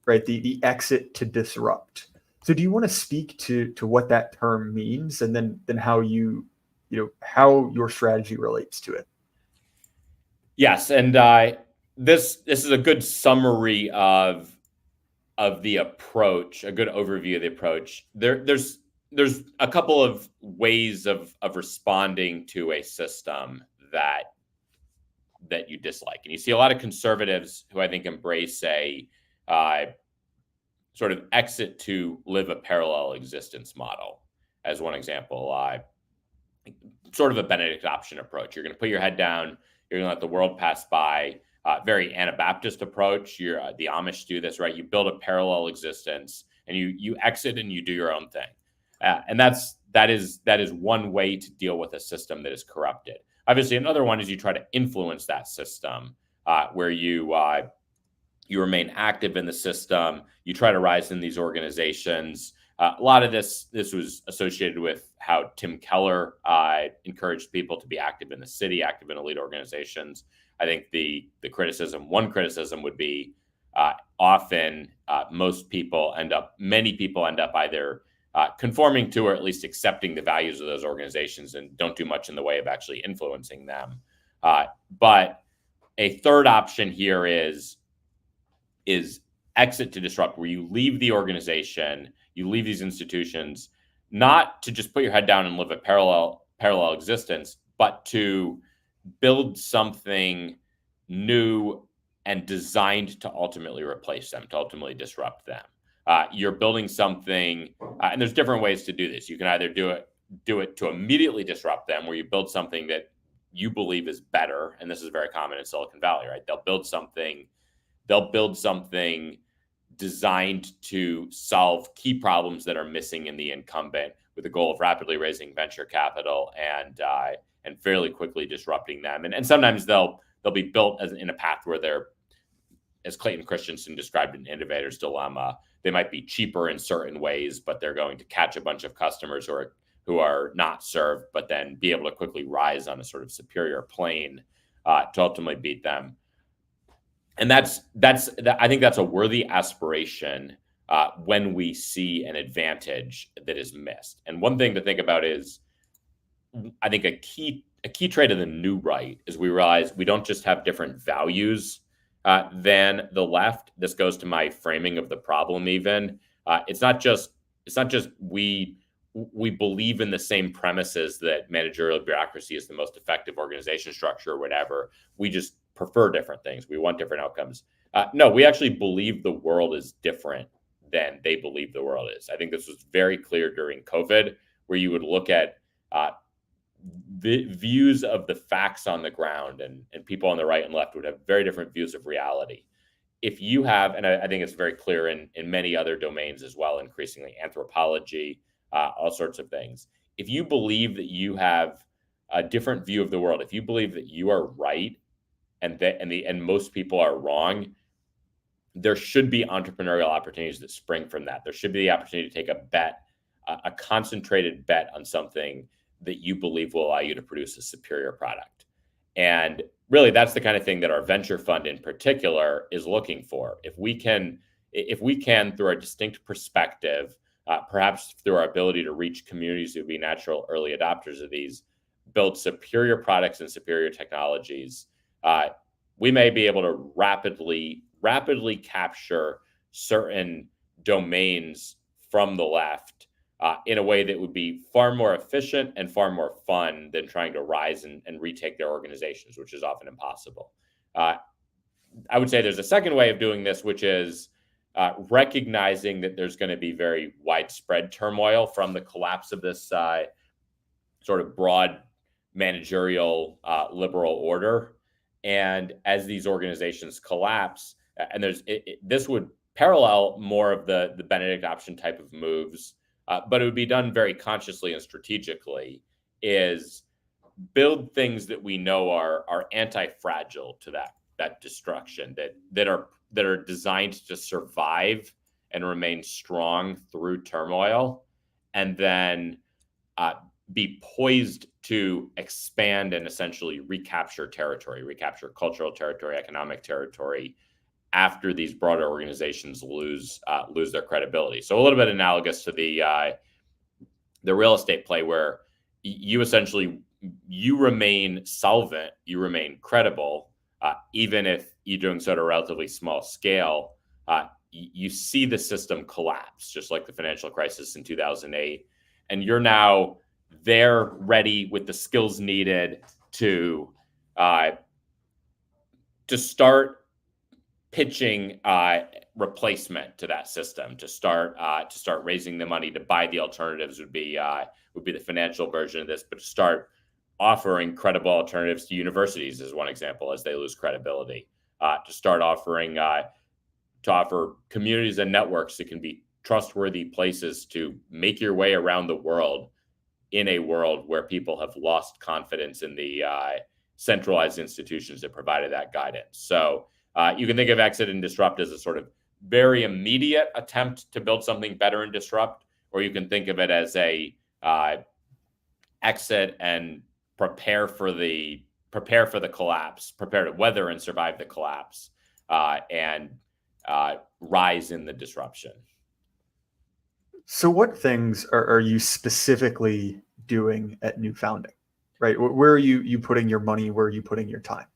right? The exit to disrupt. So do you want to speak to what that term means, and then how how your strategy relates to it? Yes, and this is a good summary of the approach, a good overview of the approach. There's a couple of ways of responding to a system that you dislike, and you see a lot of conservatives who I think embrace a sort of exit to live a parallel existence model as one example. Sort of a Benedict option approach. You're going to put your head down. You're going to let the world pass by. Very Anabaptist approach. The Amish do this, right? You build a parallel existence and you exit and you do your own thing. And that is one way to deal with a system that is corrupted. Obviously, another one is you try to influence that system, where you remain active in the system. You try to rise in these organizations. A lot of this was associated with how Tim Keller encouraged people to be active in the city, active in elite organizations. I think one criticism would be often many people end up either conforming to or at least accepting the values of those organizations and don't do much in the way of actually influencing them. But a third option here is exit to disrupt, where you leave the organization, you leave these institutions, not to just put your head down and live a parallel existence, but to build something new and designed to ultimately replace them, to ultimately disrupt them. You're building something, and there's different ways to do this. You can either do it to immediately disrupt them, where you build something that you believe is better, and this is very common in Silicon Valley, right? They'll build something designed to solve key problems that are missing in the incumbent, with the goal of rapidly raising venture capital and fairly quickly disrupting them. And sometimes they'll be built in a path where they're, as Clayton Christensen described in Innovator's Dilemma, they might be cheaper in certain ways, but they're going to catch a bunch of customers who are not served, but then be able to quickly rise on a sort of superior plane to ultimately beat them. And I think that's a worthy aspiration when we see an advantage that is missed. And one thing to think about is, I think a key trait of the new right is we realize we don't just have different values than the left. This goes to my framing of the problem. Even it's not just we believe in the same premises that managerial bureaucracy is the most effective organization structure or whatever. We just prefer different things. We want different outcomes. No, we actually believe the world is different than they believe the world is. I think this was very clear during COVID, where you would look at the views of the facts on the ground, and people on the right and left would have very different views of reality. If you have, and I think it's very clear in many other domains as well, increasingly anthropology, all sorts of things. If you believe that you have a different view of the world, if you believe that you are right and most people are wrong, there should be entrepreneurial opportunities that spring from that. There should be the opportunity to take a bet, a concentrated bet on something that you believe will allow you to produce a superior product. And really, that's the kind of thing that our venture fund in particular is looking for. If we can, through our distinct perspective, perhaps through our ability to reach communities who would be natural early adopters of these, build superior products and superior technologies, we may be able to rapidly capture certain domains from the left in a way that would be far more efficient and far more fun than trying to rise and retake their organizations, which is often impossible. I would say there's a second way of doing this, which is recognizing that there's going to be very widespread turmoil from the collapse of this sort of broad managerial liberal order. And as these organizations collapse, and this would parallel more of the Benedict option type of moves, but it would be done very consciously and strategically, is build things that we know are anti-fragile to that destruction, that are designed to survive and remain strong through turmoil, and then be poised to expand and essentially recapture cultural territory, economic territory, after these broader organizations lose their credibility. So a little bit analogous to the real estate play, where you essentially remain solvent, you remain credible, even if you're doing so at a relatively small scale. You see the system collapse, just like the financial crisis in 2008, and you're now there, ready with the skills needed to start pitching replacement to that system, to start raising the money to buy the alternatives would be the financial version of this, but to start offering credible alternatives to universities is one example as they lose credibility. To start offering to offer communities and networks that can be trustworthy places to make your way around the world in a world where people have lost confidence in the centralized institutions that provided that guidance. So you can think of exit and disrupt as a sort of very immediate attempt to build something better and disrupt, or you can think of it as a exit and prepare for the collapse, prepare to weather and survive the collapse, and rise in the disruption. So what things are you specifically doing at New Founding, right? Where are you putting your money? Where are you putting your time?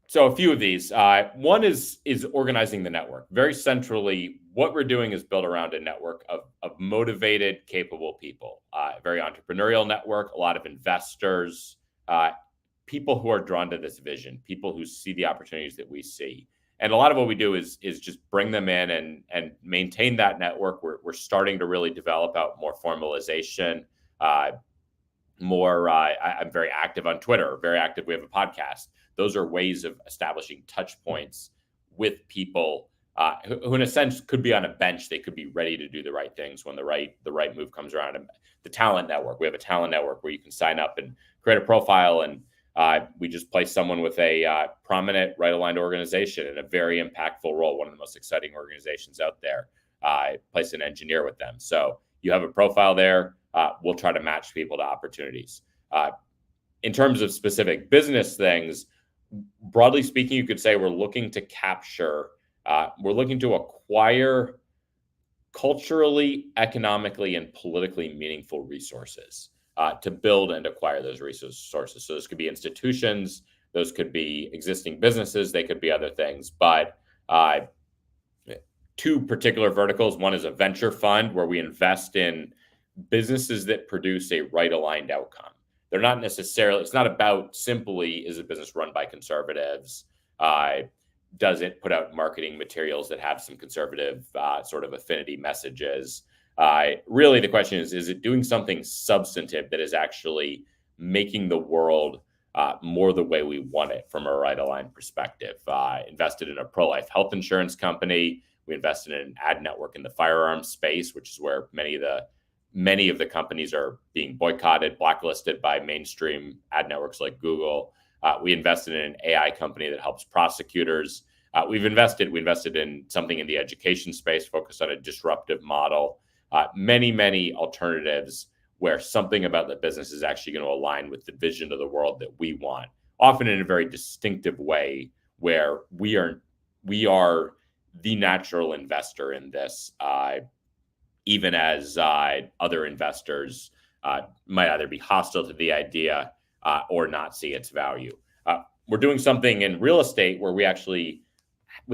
So a few of these. One is organizing the network. Very centrally, what we're doing is build around a network of motivated, capable people. A very entrepreneurial network, a lot of investors, people who are drawn to this vision, people who see the opportunities that we see. And a lot of what we do is just bring them in and maintain that network. We're starting to really develop out more formalization. I'm very active on Twitter, very active. We have a podcast. Those are ways of establishing touch points with people who in a sense could be on a bench. They could be ready to do the right things when the right move comes around. And the talent network, we have a talent network where you can sign up and create a profile, and we just place someone with a prominent right-aligned organization in a very impactful role, one of the most exciting organizations out there. Place an engineer with them. So you have a profile there. We'll try to match people to opportunities. In terms of specific business things, broadly speaking, you could say we're looking to acquire culturally, economically, and politically meaningful resources to build and acquire those resources. So this could be institutions, those could be existing businesses, they could be other things. But two particular verticals. One is a venture fund where we invest in businesses that produce a right-aligned outcome. They're not necessarily, it's not about simply, is a business run by conservatives? Does it put out marketing materials that have some conservative sort of affinity messages? Really, the question is it doing something substantive that is actually making the world more the way we want it from a right-aligned perspective? Invested in a pro-life health insurance company. We invested in an ad network in the firearms space, which is where many of the Many of the companies are being boycotted, blacklisted by mainstream ad networks like Google. We invested in an AI company that helps prosecutors. We invested in something in the education space, focused on a disruptive model. Many alternatives where something about the business is actually going to align with the vision of the world that we want, often in a very distinctive way, where we are the natural investor in this, even as other investors might either be hostile to the idea or not see its value. We're doing something in real estate where we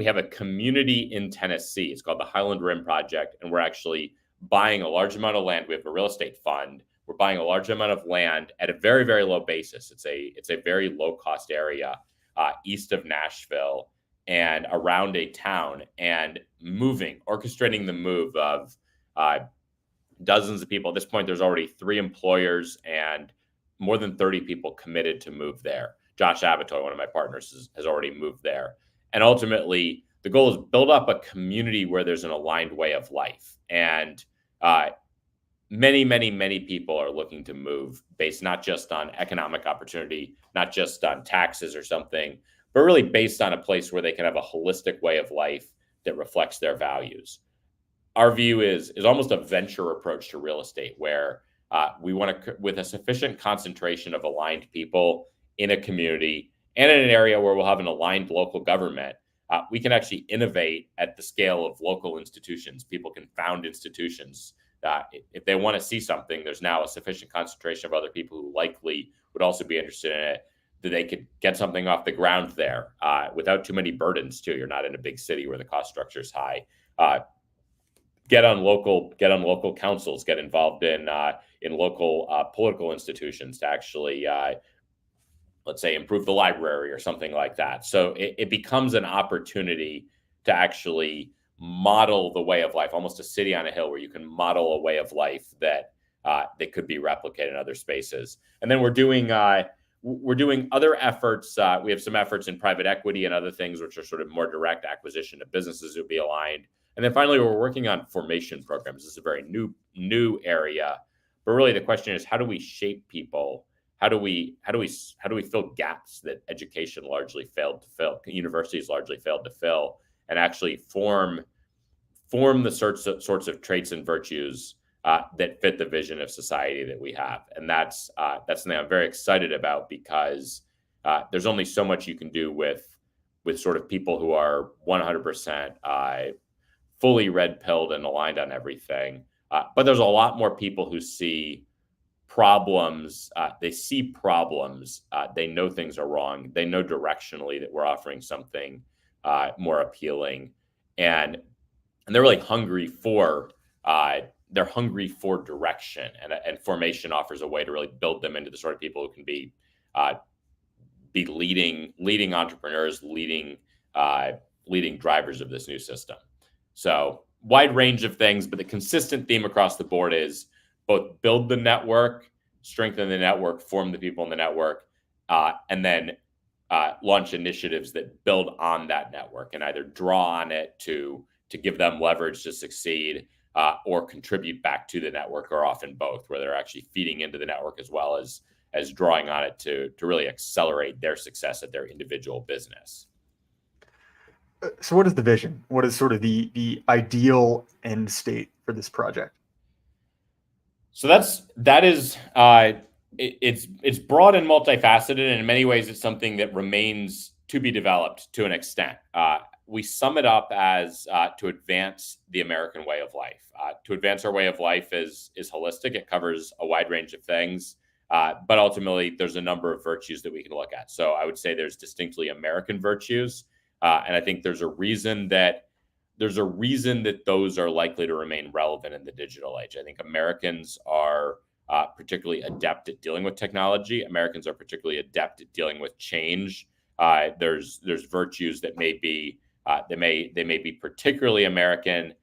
have a community in Tennessee. It's called the Highland Rim Project, and we're actually buying a large amount of land. We have a real estate fund. We're buying a large amount of land at a very, very low basis. It's a very low cost area east of Nashville and around a town, and orchestrating the move of dozens of people. At this point, there's already 3 employers and more than 30 people committed to move there. Josh Abatoy, one of my partners, has already moved there. And ultimately, the goal is build up a community where there's an aligned way of life. And many people are looking to move based not just on economic opportunity, not just on taxes or something, but really based on a place where they can have a holistic way of life that reflects their values. Our view is almost a venture approach to real estate, where we want to, with a sufficient concentration of aligned people in a community and in an area where we'll have an aligned local government, we can actually innovate at the scale of local institutions. People can found institutions. If they want to see something, there's now a sufficient concentration of other people who likely would also be interested in it, that they could get something off the ground there without too many burdens too. You're not in a big city where the cost structure is high. Get on local councils, get involved in local political institutions to actually, let's say, improve the library or something like that. So it becomes an opportunity to actually model the way of life, almost a city on a hill, where you can model a way of life that could be replicated in other spaces. And then we're doing other efforts. We have some efforts in private equity and other things, which are sort of more direct acquisition of businesses who would be aligned. And then finally, we're working on formation programs. This is a very new area, but really the question is, how do we shape people? How do we fill gaps that education largely failed to fill, universities largely failed to fill, and actually form the sorts of traits and virtues that fit the vision of society that we have? And that's something I'm very excited about, because there's only so much you can do with sort of people who are 100% fully red-pilled and aligned on everything. But there's a lot more people who see problems. They see problems. They know things are wrong. They know directionally that we're offering something more appealing, and they're really hungry for direction. And formation offers a way to really build them into the sort of people who can be leading entrepreneurs, leading drivers of this new system. So wide range of things, but the consistent theme across the board is both build the network, strengthen the network, form the people in the network, and then launch initiatives that build on that network and either draw on it to give them leverage to succeed, or contribute back to the network, or often both, where they're actually feeding into the network as well as drawing on it to really accelerate their success at their individual business. So what is the vision? What is sort of the ideal end state for this project? So that is it's broad and multifaceted, and in many ways it's something that remains to be developed to an extent. We sum it up as to advance the American way of life. To advance our way of life is holistic. It covers a wide range of things, but ultimately there's a number of virtues that we can look at. So I would say there's distinctly American virtues, and I think there's a reason that those are likely to remain relevant in the digital age. I think Americans are particularly adept at dealing with technology. Americans are particularly adept at dealing with change. There's virtues that may be they may be particularly American.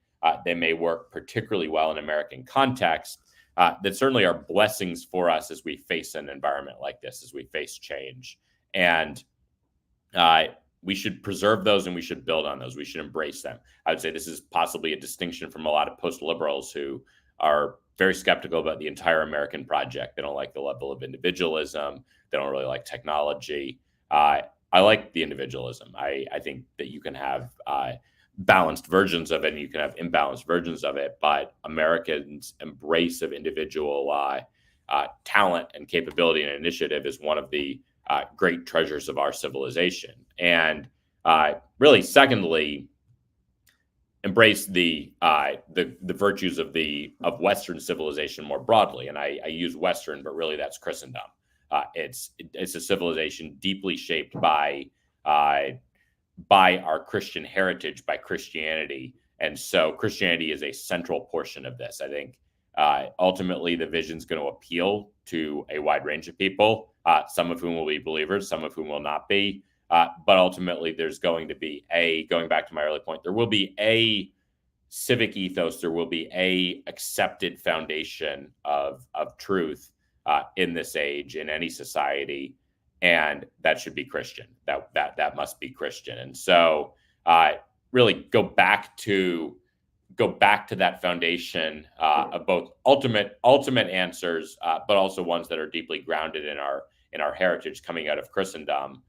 They may work particularly well in American context. That certainly are blessings for us as we face an environment like this, as we face change. And we should preserve those, and we should build on those. We should embrace them. I would say this is possibly a distinction from a lot of post-liberals who are very skeptical about the entire American project. They don't like the level of individualism. They don't really like technology. I like the individualism. I think that you can have balanced versions of it and you can have imbalanced versions of it, but Americans' embrace of individual talent and capability and initiative is one of the great treasures of our civilization. And really, secondly, embrace the virtues of Western civilization more broadly. And I use Western, but really that's Christendom. It's a civilization deeply shaped by our Christian heritage, by Christianity. And so Christianity is a central portion of this. I think ultimately the vision is going to appeal to a wide range of people, some of whom will be believers, some of whom will not be. But ultimately, there's going to be going back to my early point, there will be a civic ethos, there will be a accepted foundation of truth in this age, in any society, and that should be Christian. That must be Christian. And so, really go back to that foundation of both ultimate answers, but also ones that are deeply grounded in our heritage coming out of Christendom.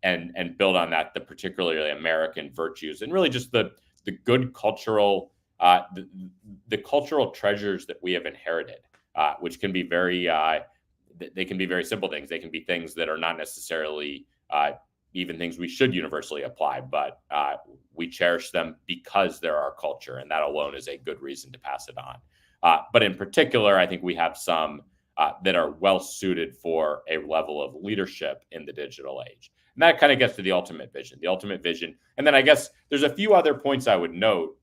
And build on that, the particularly American virtues, and really just the good cultural, the cultural treasures that we have inherited, which can be they can be very simple things. They can be things that are not necessarily even things we should universally apply, but we cherish them because they're our culture, and that alone is a good reason to pass it on. But in particular, I think we have some that are well suited for a level of leadership in the digital age. And that kind of gets to the ultimate vision. And then I guess there's a few other points I would note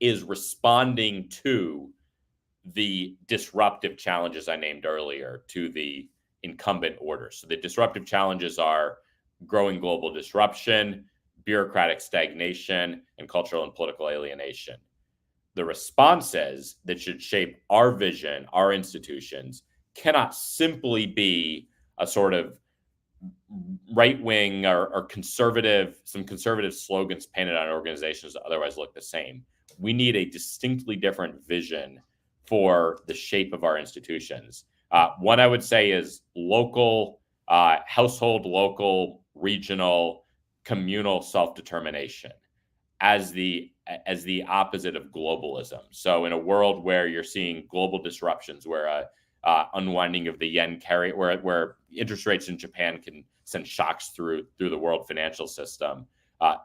is responding to the disruptive challenges I named earlier to the incumbent order. So the disruptive challenges are growing global disruption, bureaucratic stagnation, and cultural and political alienation. The responses that should shape our vision, our institutions, cannot simply be a sort of right-wing or conservative slogans painted on organizations that otherwise look the same. We need a distinctly different vision for the shape of our institutions. One I would say is local, household, local, regional, communal self-determination as the opposite of globalism. So in a world where you're seeing global disruptions, where unwinding of the yen where interest rates in Japan can send shocks through the world financial system,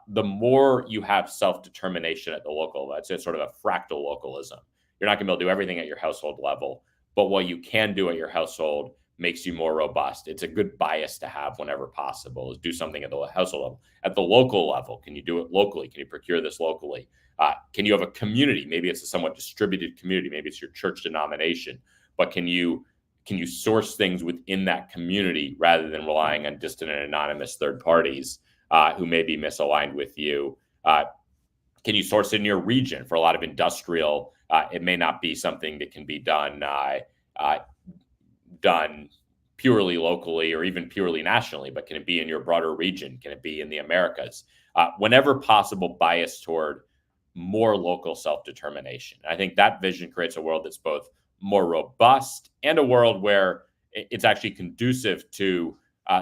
the more you have self-determination at the local level, it's sort of a fractal localism. You're not going to be able to do everything at your household level, but what you can do at your household makes you more robust. It's a good bias to have whenever possible, is do something at the household level. At the local level, can you do it locally? Can you procure this locally? Can you have a community? Maybe it's a somewhat distributed community. Maybe it's your church denomination, but can you source things within that community rather than relying on distant and anonymous third parties who may be misaligned with you? Can you source it in your region? For a lot of industrial, it may not be something that can be done purely locally or even purely nationally, but can it be in your broader region? Can it be in the Americas? Whenever possible, bias toward more local self-determination. I think that vision creates a world that's both more robust and a world where it's actually conducive to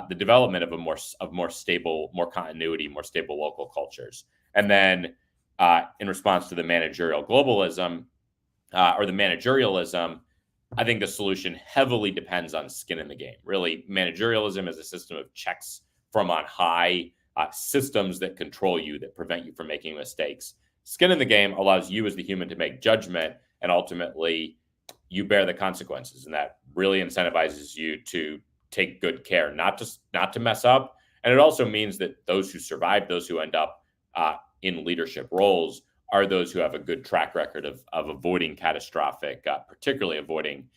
the development of more stable, more continuity, more stable local cultures. And then in response to the managerial globalism or the managerialism, I think the solution heavily depends on skin in the game. Really, managerialism is a system of checks from on high, systems that control you, that prevent you from making mistakes. Skin in the game allows you as the human to make judgment, and ultimately you bear the consequences. And that really incentivizes you to take good care, not to mess up. And it also means that those who survive, those who end up in leadership roles, are those who have a good track record of avoiding particularly avoiding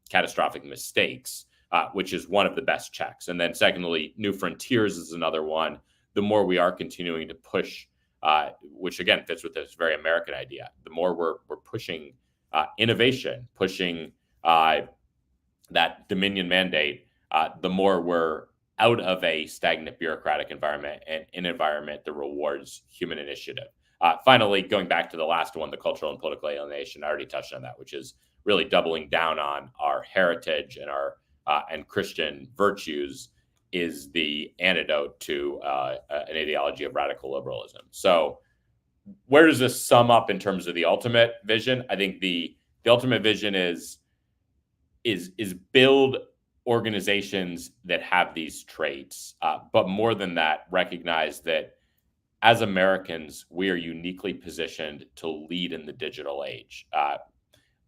catastrophic mistakes, which is one of the best checks. And then secondly, new frontiers is another one. The more we are continuing to push, which again fits with this very American idea, the more we're pushing innovation, pushing that Dominion mandate, the more we're out of a stagnant bureaucratic environment and an environment that rewards human initiative. Finally, going back to the last one, the cultural and political alienation, I already touched on that, which is really doubling down on our heritage and our and Christian virtues is the antidote to an ideology of radical liberalism. So where does this sum up in terms of the ultimate vision? I think the ultimate vision is build organizations that have these traits, but more than that, recognize that as Americans, we are uniquely positioned to lead in the digital age.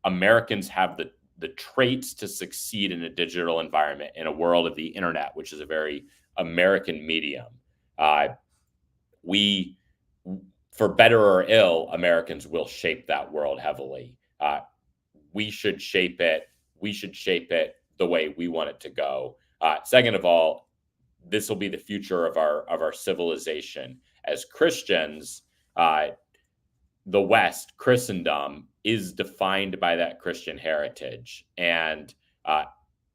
Americans have the traits to succeed in a digital environment in a world of the internet, which is a very American medium. We, for better or ill, Americans will shape that world heavily. We should shape it. We should shape it the way we want it to go. Second of all, this will be the future of our civilization. As Christians, the West, Christendom, is defined by that Christian heritage. And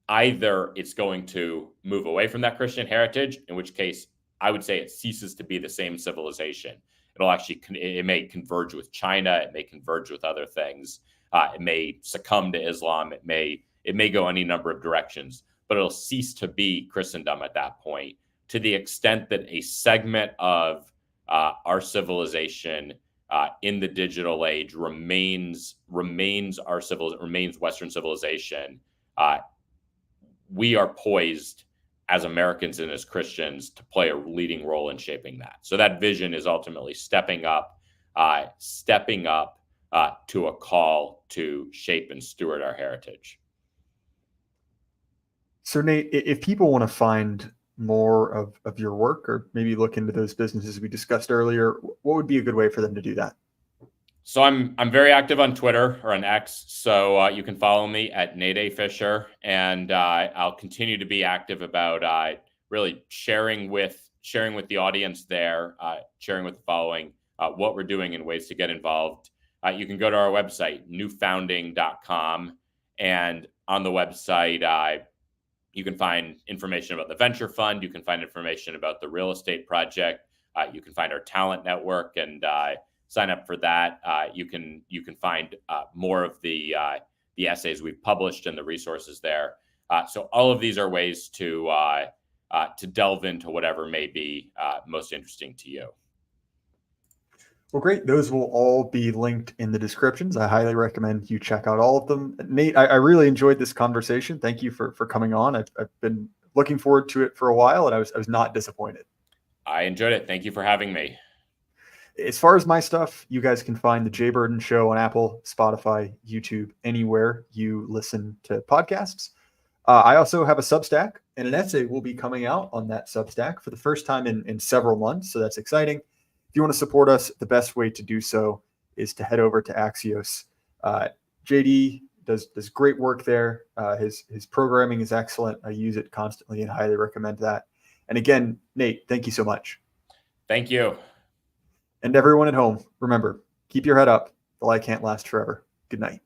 either it's going to move away from that Christian heritage, in which case I would say it ceases to be the same civilization. It may converge with China. It may converge with other things. It may succumb to Islam. It may go any number of directions, but it'll cease to be Christendom at that point, to the extent that a segment of our civilization in the digital age remains Western civilization. We are poised as Americans and as Christians to play a leading role in shaping that. So that vision is ultimately stepping up to a call to shape and steward our heritage. So Nate, if people want to find more of your work or maybe look into those businesses we discussed earlier, what would be a good way for them to do that? So I'm very active on Twitter or on X. So you can follow me at Nate A. Fischer, and I'll continue to be active about really sharing with the audience there, sharing with the following what we're doing and ways to get involved. You can go to our website, newfounding.com, and on the website, you can find information about the venture fund. You can find information about the real estate project. You can find our talent network and sign up for that. You can find more of the essays we've published and the resources there. So all of these are ways to delve into whatever may be most interesting to you. Well, great. Those will all be linked in the descriptions. I highly recommend you check out all of them. Nate, I really enjoyed this conversation. Thank you for coming on. I've been looking forward to it for a while, and I was not disappointed. I enjoyed it. Thank you for having me. As far as my stuff, you guys can find the Jay Burden Show on Apple, Spotify, YouTube, anywhere you listen to podcasts. I also have a Substack, and an essay will be coming out on that Substack for the first time in several months, so that's exciting. If you want to support us, the best way to do so is to head over to Axios. JD does great work there. His programming is excellent. I use it constantly and highly recommend that. And again, Nate, thank you so much. Thank you. And everyone at home, remember, keep your head up. The light can't last forever. Good night.